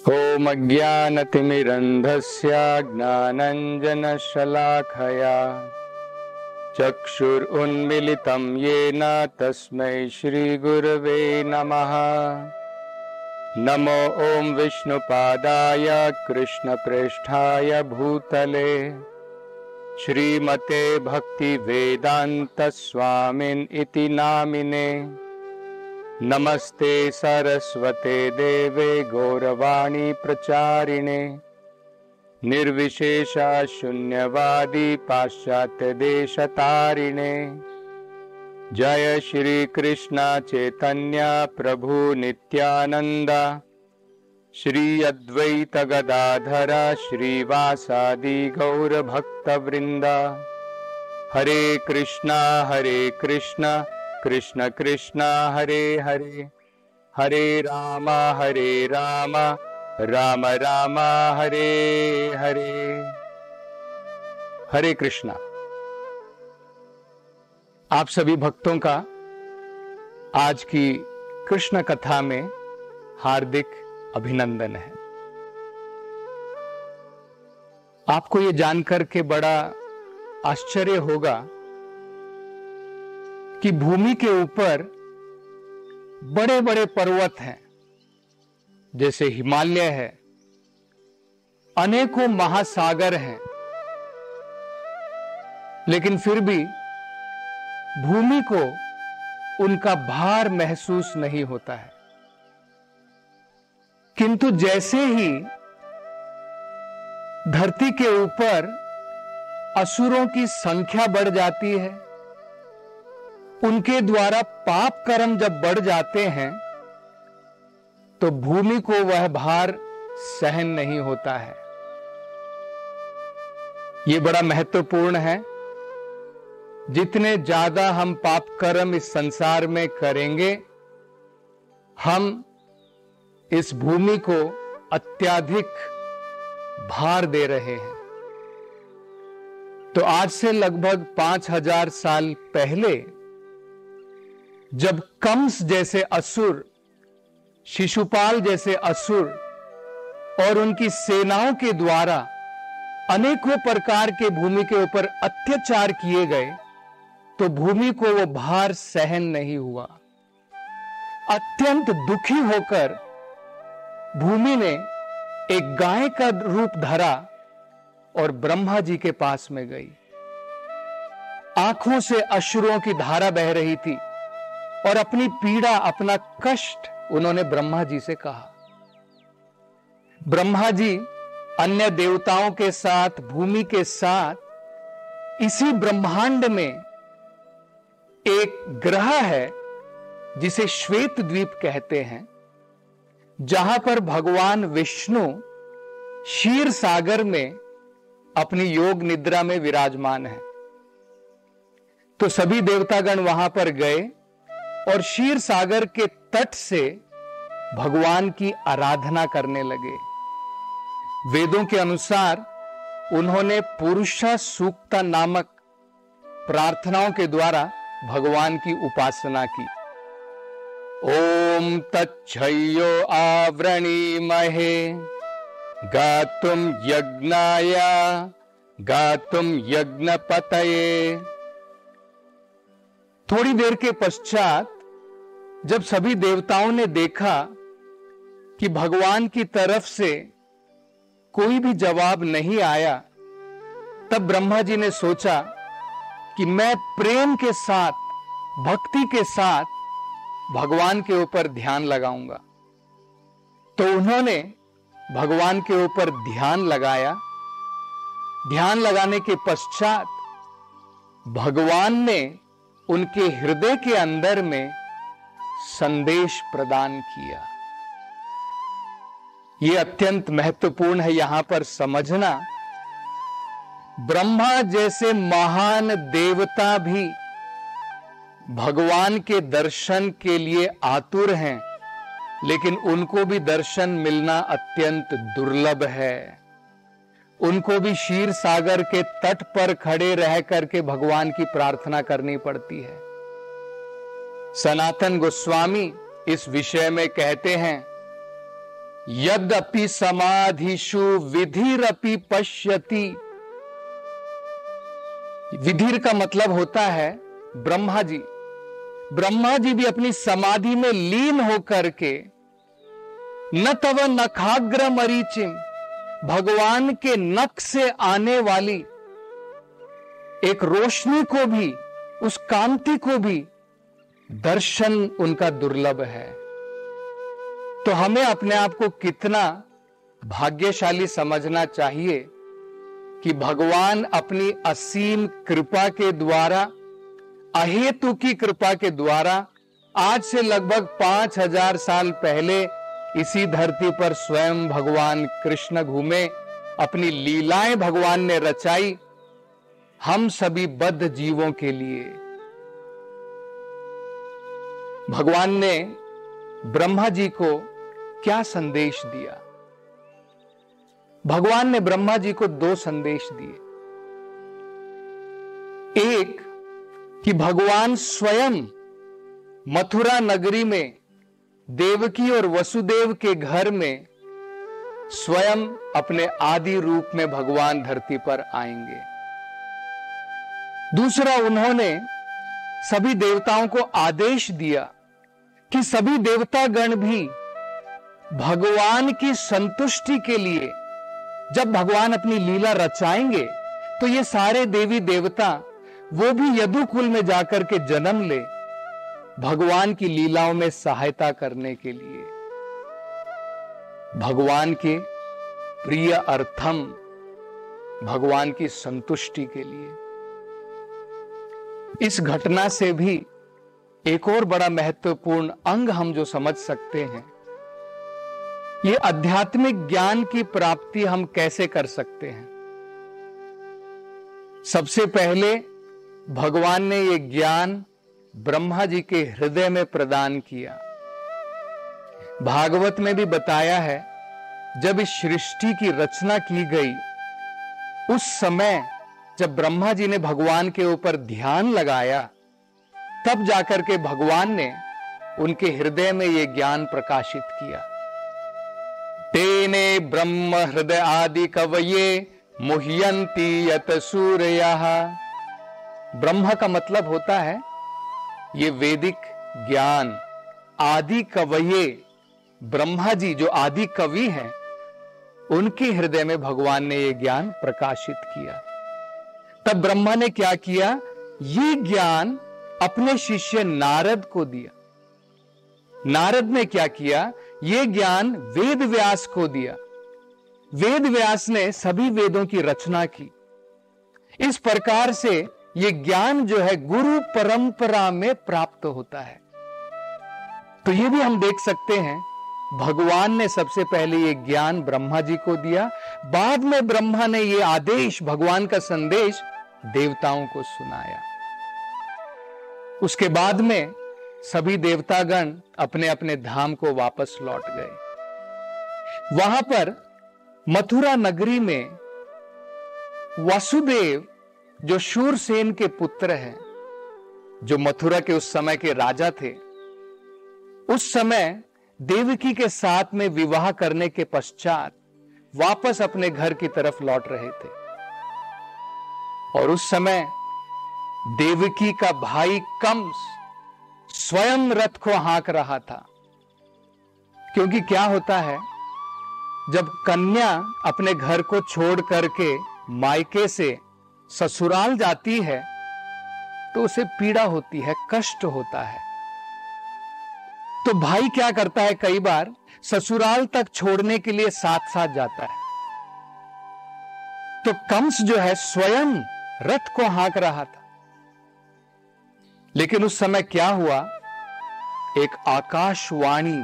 ॐ अज्ञानतिमिरन्धस्य ज्ञानाञ्जनशलाखया चक्षुरुन्मीलितं येन तस्मै श्रीगुरवे नमः। नमो ॐ विष्णुपादाय कृष्णप्रेष्ठाय भूतले श्रीमते भक्तिवेदान्तस्वामिन् इति नामिने। नमस्ते सरस्वते देवे गौरवाणी प्रचारिणे निर्विशेषा शून्यवादी पाश्चात्य देशतारिणे। जय श्री कृष्ण चैतन्य प्रभु नित्यानंद श्री अद्वैत गदाधर श्रीवासादि गौर भक्तवृंद। हरे कृष्णा कृष्ण कृष्ण हरे हरे, हरे राम राम राम हरे हरे। हरे कृष्णा। आप सभी भक्तों का आज की कृष्ण कथा में हार्दिक अभिनंदन है। आपको ये जानकर के बड़ा आश्चर्य होगा कि भूमि के ऊपर बड़े बड़े पर्वत हैं, जैसे हिमालय है, अनेकों महासागर हैं, लेकिन फिर भी भूमि को उनका भार महसूस नहीं होता है। किंतु जैसे ही धरती के ऊपर असुरों की संख्या बढ़ जाती है, उनके द्वारा पाप कर्म जब बढ़ जाते हैं, तो भूमि को वह भार सहन नहीं होता है। यह बड़ा महत्वपूर्ण है। जितने ज्यादा हम पाप कर्म इस संसार में करेंगे, हम इस भूमि को अत्यधिक भार दे रहे हैं। तो आज से लगभग 5000 साल पहले जब कंस जैसे असुर, शिशुपाल जैसे असुर और उनकी सेनाओं के द्वारा अनेकों प्रकार के भूमि के ऊपर अत्याचार किए गए, तो भूमि को वो भार सहन नहीं हुआ। अत्यंत दुखी होकर भूमि ने एक गाय का रूप धरा और ब्रह्मा जी के पास में गई। आंखों से अश्रुओं की धारा बह रही थी और अपनी पीड़ा, अपना कष्ट उन्होंने ब्रह्मा जी से कहा। ब्रह्मा जी अन्य देवताओं के साथ, भूमि के साथ, इसी ब्रह्मांड में एक ग्रह है जिसे श्वेत द्वीप कहते हैं, जहां पर भगवान विष्णु क्षीर सागर में अपनी योग निद्रा में विराजमान है। तो सभी देवतागण वहां पर गए और क्षीर सागर के तट से भगवान की आराधना करने लगे। वेदों के अनुसार उन्होंने पुरुषा सूक्ता नामक प्रार्थनाओं के द्वारा भगवान की उपासना की। ओम तच्छयो आवृणीमहे गातुम यज्ञाय गातुम यज्ञपतये। थोड़ी देर के पश्चात जब सभी देवताओं ने देखा कि भगवान की तरफ से कोई भी जवाब नहीं आया, तब ब्रह्मा जी ने सोचा कि मैं प्रेम के साथ, भक्ति के साथ भगवान के ऊपर ध्यान लगाऊंगा। तो उन्होंने भगवान के ऊपर ध्यान लगाया। ध्यान लगाने के पश्चात भगवान ने उनके हृदय के अंदर में संदेश प्रदान किया। यह अत्यंत महत्वपूर्ण है यहां पर समझना। ब्रह्मा जैसे महान देवता भी भगवान के दर्शन के लिए आतुर हैं, लेकिन उनको भी दर्शन मिलना अत्यंत दुर्लभ है। उनको भी क्षीर सागर के तट पर खड़े रह करके भगवान की प्रार्थना करनी पड़ती है। सनातन गोस्वामी इस विषय में कहते हैं यद्यपि समाधिषु विधिरपि पश्यति। विधिर का मतलब होता है ब्रह्मा जी। ब्रह्मा जी भी अपनी समाधि में लीन होकर के न तव नखाग्र मरीचिम, भगवान के नख से आने वाली एक रोशनी को भी, उस कांति को भी दर्शन उनका दुर्लभ है। तो हमें अपने आप को कितना भाग्यशाली समझना चाहिए कि भगवान अपनी असीम कृपा के द्वारा, अहेतु की कृपा के द्वारा आज से लगभग 5000 साल पहले इसी धरती पर स्वयं भगवान कृष्ण घूमे, अपनी लीलाएं भगवान ने रचाई हम सभी बद्ध जीवों के लिए। भगवान ने ब्रह्मा जी को क्या संदेश दिया? भगवान ने ब्रह्मा जी को 2 संदेश दिए। एक कि भगवान स्वयं मथुरा नगरी में देवकी और वसुदेव के घर में स्वयं अपने आदि रूप में भगवान धरती पर आएंगे। दूसरा, उन्होंने सभी देवताओं को आदेश दिया कि सभी देवतागण भी भगवान की संतुष्टि के लिए जब भगवान अपनी लीला रचाएंगे तो ये सारे देवी देवता वो भी यदुकुल में जाकर के जन्म ले, भगवान की लीलाओं में सहायता करने के लिए, भगवान के प्रिय अर्थम, भगवान की संतुष्टि के लिए। इस घटना से भी एक और बड़ा महत्वपूर्ण अंग हम जो समझ सकते हैं, ये आध्यात्मिक ज्ञान की प्राप्ति हम कैसे कर सकते हैं। सबसे पहले भगवान ने ये ज्ञान ब्रह्मा जी के हृदय में प्रदान किया। भागवत में भी बताया है, जब इस सृष्टि की रचना की गई उस समय जब ब्रह्मा जी ने भगवान के ऊपर ध्यान लगाया, तब जाकर के भगवान ने उनके हृदय में यह ज्ञान प्रकाशित किया। तेने ब्रह्म हृदय आदि कवये मुह्यंती यत सूर्यः। ब्रह्म का मतलब होता है ये वैदिक ज्ञान। आदि कवये, ब्रह्मा जी जो आदि कवि हैं, उनके हृदय में भगवान ने ये ज्ञान प्रकाशित किया। तब ब्रह्मा ने क्या किया? ये ज्ञान अपने शिष्य नारद को दिया। नारद ने क्या किया? ये ज्ञान वेद व्यास को दिया। वेद व्यास ने सभी वेदों की रचना की। इस प्रकार से ये ज्ञान जो है गुरु परंपरा में प्राप्त होता है। तो ये भी हम देख सकते हैं, भगवान ने सबसे पहले ये ज्ञान ब्रह्मा जी को दिया, बाद में ब्रह्मा ने ये आदेश, भगवान का संदेश देवताओं को सुनाया। उसके बाद में सभी देवतागण अपने अपने धाम को वापस लौट गए। वहां पर मथुरा नगरी में वसुदेव जो शूरसेन के पुत्र हैं, जो मथुरा के उस समय के राजा थे, उस समय देवकी के साथ में विवाह करने के पश्चात वापस अपने घर की तरफ लौट रहे थे। और उस समय देवकी का भाई कंस स्वयं रथ को हाँक रहा था। क्योंकि क्या होता है, जब कन्या अपने घर को छोड़ करके मायके से ससुराल जाती है तो उसे पीड़ा होती है, कष्ट होता है। तो भाई क्या करता है, कई बार ससुराल तक छोड़ने के लिए साथ साथ जाता है। तो कंस जो है स्वयं रथ को हाँक रहा था। लेकिन उस समय क्या हुआ, एक आकाशवाणी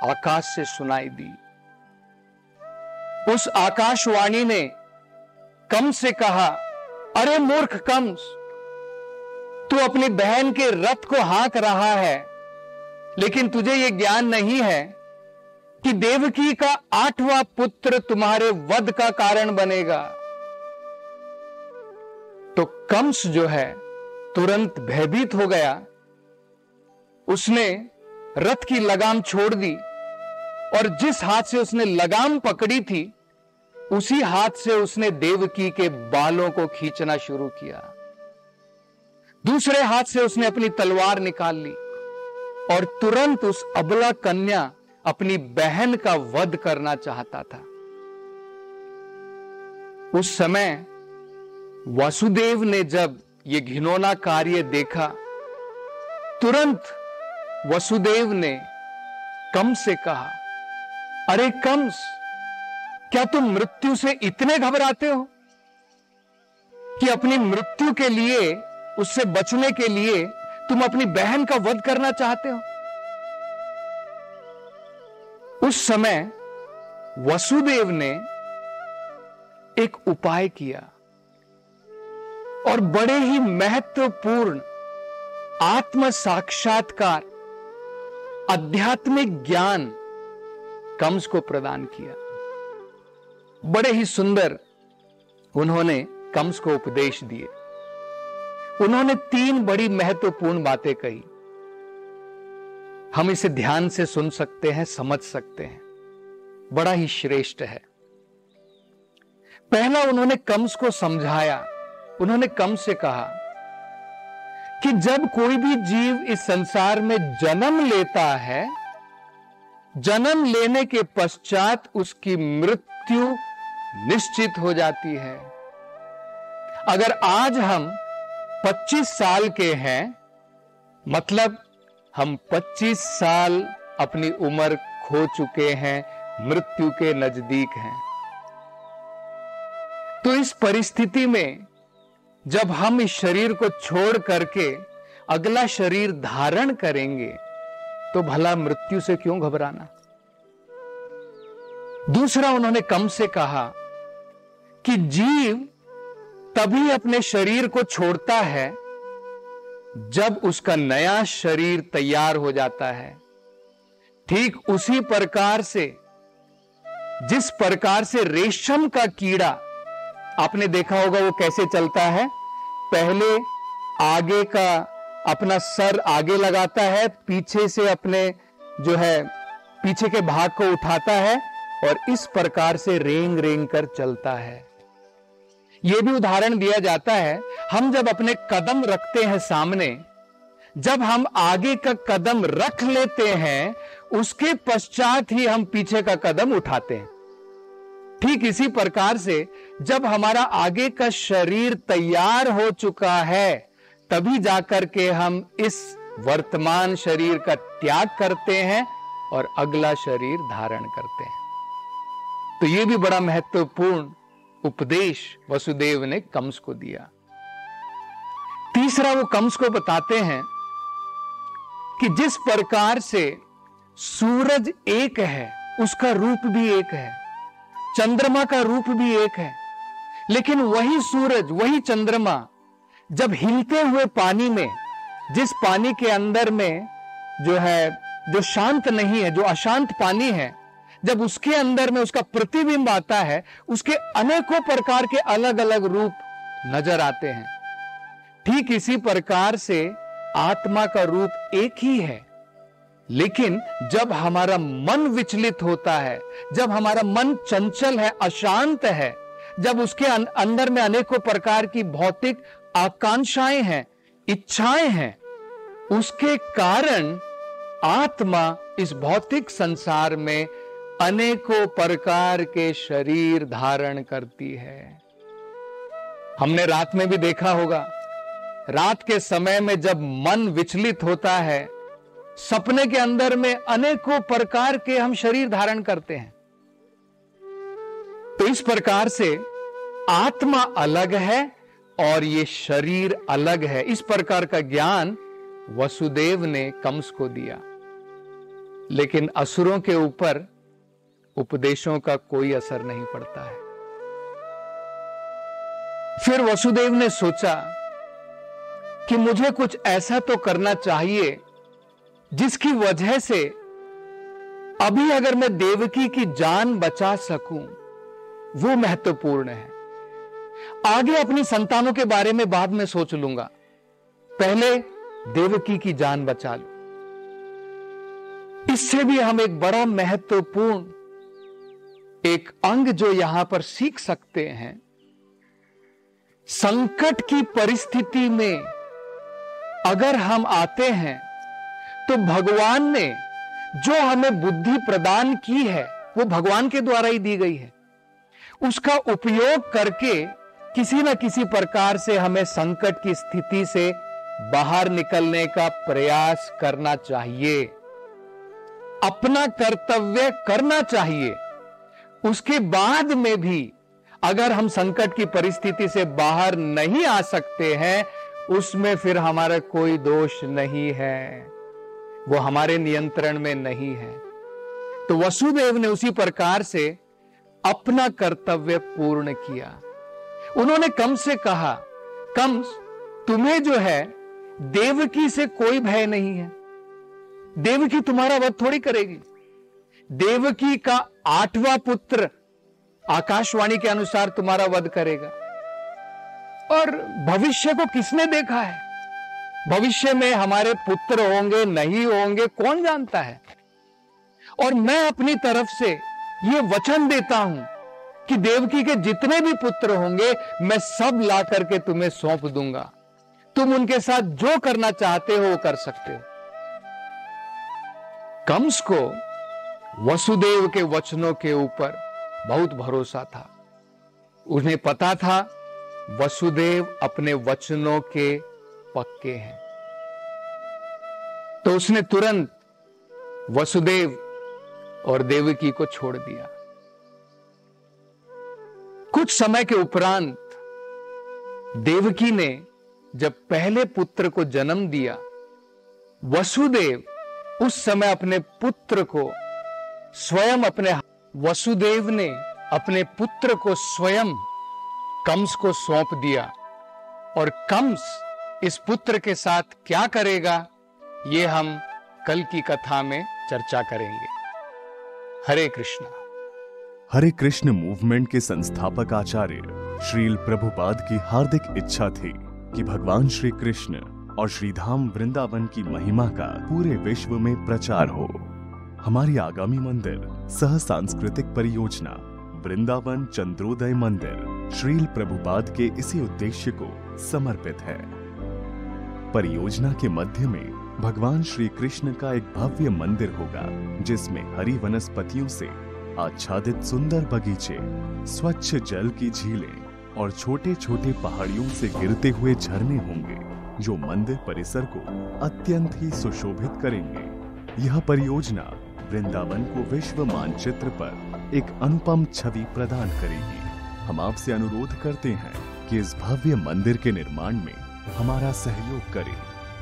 आकाश से सुनाई दी। उस आकाशवाणी ने कंस से कहा, अरे मूर्ख कंस, तू अपनी बहन के रथ को हाँक रहा है, लेकिन तुझे यह ज्ञान नहीं है कि देवकी का 8वां पुत्र तुम्हारे वध का कारण बनेगा। तो कंस जो है तुरंत भयभीत हो गया। उसने रथ की लगाम छोड़ दी और जिस हाथ से उसने लगाम पकड़ी थी उसी हाथ से उसने देवकी के बालों को खींचना शुरू किया। दूसरे हाथ से उसने अपनी तलवार निकाल ली और तुरंत उस अबला कन्या अपनी बहन का वध करना चाहता था। उस समय वसुदेव ने जब ये घिनौना कार्य देखा, तुरंत वसुदेव ने कंस से कहा, अरे कंस, क्या तुम मृत्यु से इतने घबराते हो कि अपनी मृत्यु के लिए, उससे बचने के लिए तुम अपनी बहन का वध करना चाहते हो? उस समय वसुदेव ने एक उपाय किया और बड़े ही महत्वपूर्ण आत्म साक्षात्कार, आध्यात्मिक ज्ञान कंस को प्रदान किया। बड़े ही सुंदर उन्होंने कंस को उपदेश दिए। उन्होंने 3 बड़ी महत्वपूर्ण बातें कही। हम इसे ध्यान से सुन सकते हैं, समझ सकते हैं, बड़ा ही श्रेष्ठ है। पहला, उन्होंने कंस को समझाया। उन्होंने कंस से कहा कि जब कोई भी जीव इस संसार में जन्म लेता है, जन्म लेने के पश्चात उसकी मृत्यु निश्चित हो जाती है। अगर आज हम 25 साल के हैं, मतलब हम 25 साल अपनी उम्र खो चुके हैं, मृत्यु के नजदीक हैं। तो इस परिस्थिति में जब हम इस शरीर को छोड़ करके अगला शरीर धारण करेंगे, तो भला मृत्यु से क्यों घबराना। दूसरा, उन्होंने कंस से कहा कि जीव तभी अपने शरीर को छोड़ता है जब उसका नया शरीर तैयार हो जाता है। ठीक उसी प्रकार से, जिस प्रकार से रेशम का कीड़ा, आपने देखा होगा वो कैसे चलता है, पहले आगे का अपना सर आगे लगाता है, पीछे से अपने जो है पीछे के भाग को उठाता है और इस प्रकार से रेंग रेंग कर चलता है। यह भी उदाहरण दिया जाता है, हम जब अपने कदम रखते हैं सामने, जब हम आगे का कदम रख लेते हैं, उसके पश्चात ही हम पीछे का कदम उठाते हैं। ठीक इसी प्रकार से जब हमारा आगे का शरीर तैयार हो चुका है, तभी जाकर के हम इस वर्तमान शरीर का त्याग करते हैं और अगला शरीर धारण करते हैं। तो यह भी बड़ा महत्वपूर्ण उपदेश वसुदेव ने कंस को दिया। तीसरा, वो कंस को बताते हैं कि जिस प्रकार से सूरज एक है, उसका रूप भी एक है, चंद्रमा का रूप भी एक है, लेकिन वही सूरज, वही चंद्रमा जब हिलते हुए पानी में, जिस पानी के अंदर में जो है, जो शांत नहीं है, जो अशांत पानी है, जब उसके अंदर में उसका प्रतिबिंब आता है, उसके अनेकों प्रकार के अलग अलग रूप नजर आते हैं। ठीक इसी प्रकार से आत्मा का रूप एक ही है, लेकिन जब हमारा मन विचलित होता है, जब हमारा मन चंचल है, अशांत है, जब उसके अंदर में अनेकों प्रकार की भौतिक आकांक्षाएं हैं, इच्छाएं हैं, उसके कारण आत्मा इस भौतिक संसार में अनेकों प्रकार के शरीर धारण करती है। हमने रात में भी देखा होगा, रात के समय में जब मन विचलित होता है, सपने के अंदर में अनेकों प्रकार के हम शरीर धारण करते हैं। तो इस प्रकार से आत्मा अलग है और ये शरीर अलग है। इस प्रकार का ज्ञान वसुदेव ने कंस को दिया, लेकिन असुरों के ऊपर उपदेशों का कोई असर नहीं पड़ता है। फिर वसुदेव ने सोचा कि मुझे कुछ ऐसा तो करना चाहिए जिसकी वजह से अभी अगर मैं देवकी की जान बचा सकूं, वो महत्वपूर्ण है। आगे अपनी संतानों के बारे में बाद में सोच लूंगा, पहले देवकी की जान बचा लूं। इससे भी हम एक बड़ा महत्वपूर्ण एक अंग जो यहां पर सीख सकते हैं, संकट की परिस्थिति में अगर हम आते हैं तो भगवान ने जो हमें बुद्धि प्रदान की है वो भगवान के द्वारा ही दी गई है। उसका उपयोग करके किसी न किसी प्रकार से हमें संकट की स्थिति से बाहर निकलने का प्रयास करना चाहिए, अपना कर्तव्य करना चाहिए। उसके बाद में भी अगर हम संकट की परिस्थिति से बाहर नहीं आ सकते हैं, उसमें फिर हमारा कोई दोष नहीं है, वो हमारे नियंत्रण में नहीं है। तो वसुदेव ने उसी प्रकार से अपना कर्तव्य पूर्ण किया। उन्होंने कंस से कहा, कंस तुम्हें जो है देवकी से कोई भय नहीं है, देवकी तुम्हारा वध थोड़ी करेगी। देवकी का 8वां पुत्र आकाशवाणी के अनुसार तुम्हारा वध करेगा। और भविष्य को किसने देखा है? भविष्य में हमारे पुत्र होंगे नहीं होंगे कौन जानता है। और मैं अपनी तरफ से यह वचन देता हूं कि देवकी के जितने भी पुत्र होंगे मैं सब ला करके तुम्हें सौंप दूंगा, तुम उनके साथ जो करना चाहते हो वो कर सकते हो। कंस को वसुदेव के वचनों के ऊपर बहुत भरोसा था। उन्हें पता था वसुदेव अपने वचनों के पक्के हैं, तो उसने तुरंत वसुदेव और देवकी को छोड़ दिया। कुछ समय के उपरांत देवकी ने जब पहले पुत्र को जन्म दिया, वसुदेव उस समय अपने पुत्र को स्वयं वसुदेव ने अपने पुत्र को स्वयं कंस को सौंप दिया। और कंस इस पुत्र के साथ क्या करेगा ये हम कल की कथा में चर्चा करेंगे। हरे कृष्णा। हरे कृष्ण मूवमेंट के संस्थापक आचार्य श्रील प्रभुपाद की हार्दिक इच्छा थी कि भगवान श्री कृष्ण और श्रीधाम वृंदावन की महिमा का पूरे विश्व में प्रचार हो। हमारी आगामी मंदिर सह सांस्कृतिक परियोजना वृंदावन चंद्रोदय मंदिर श्रील प्रभुपाद के इसी उद्देश्य को समर्पित है। परियोजना के मध्य में भगवान श्री कृष्ण का एक भव्य मंदिर होगा, जिसमें हरी वनस्पतियों से आच्छादित सुंदर बगीचे, स्वच्छ जल की झीलें और छोटे छोटे पहाड़ियों से गिरते हुए झरने होंगे, जो मंदिर परिसर को अत्यंत ही सुशोभित करेंगे। यह परियोजना वृंदावन को विश्व मानचित्र पर एक अनुपम छवि प्रदान करेगी। हम आपसे अनुरोध करते हैं कि इस भव्य मंदिर के निर्माण में हमारा सहयोग करें।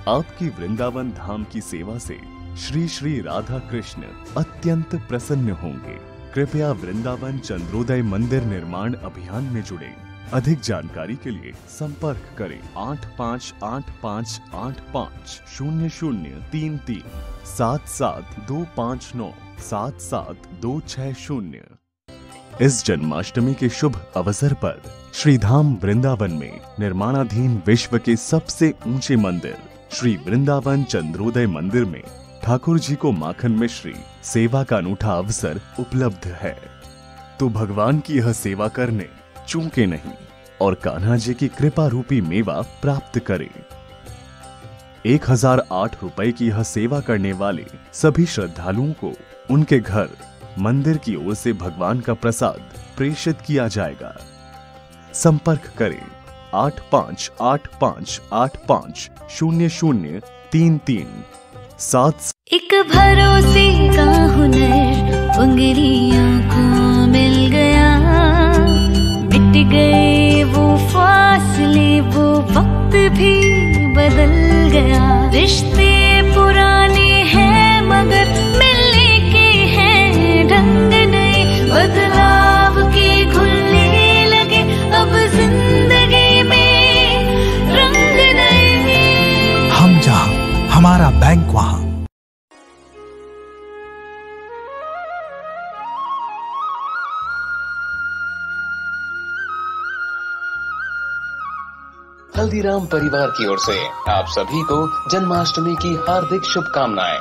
आपकी वृंदावन धाम की सेवा से श्री श्री राधा कृष्ण अत्यंत प्रसन्न होंगे। कृपया वृंदावन चंद्रोदय मंदिर निर्माण अभियान में जुड़े। अधिक जानकारी के लिए संपर्क करें 8585850033 77259 77260। इस जन्माष्टमी के शुभ अवसर पर श्रीधाम वृंदावन में निर्माणाधीन विश्व के सबसे ऊंचे मंदिर श्री वृंदावन चंद्रोदय मंदिर में ठाकुर जी को माखन मिश्री सेवा का अनूठा अवसर उपलब्ध है। तो भगवान की यह सेवा करने चूके नहीं और कान्हा जी की कृपा रूपी मेवा प्राप्त करें। 1008 रुपए की यह सेवा करने वाले सभी श्रद्धालुओं को उनके घर मंदिर की ओर से भगवान का प्रसाद प्रेषित किया जाएगा। संपर्क करें 8585850033 7। एक भरोसे का हुनर उंगलियों को मिल गया, मिट गए वो फासले, वो वक्त भी बदल गया। रिश्ते पुराने हैं मगर मिलने के हैं ढंग नए, बदलाव के घुलने लगे अब जिंदगी में रंग नए। हम जहां हमारा बैंक वहां। हल्दीराम परिवार की ओर से आप सभी को जन्माष्टमी की हार्दिक शुभकामनाएं।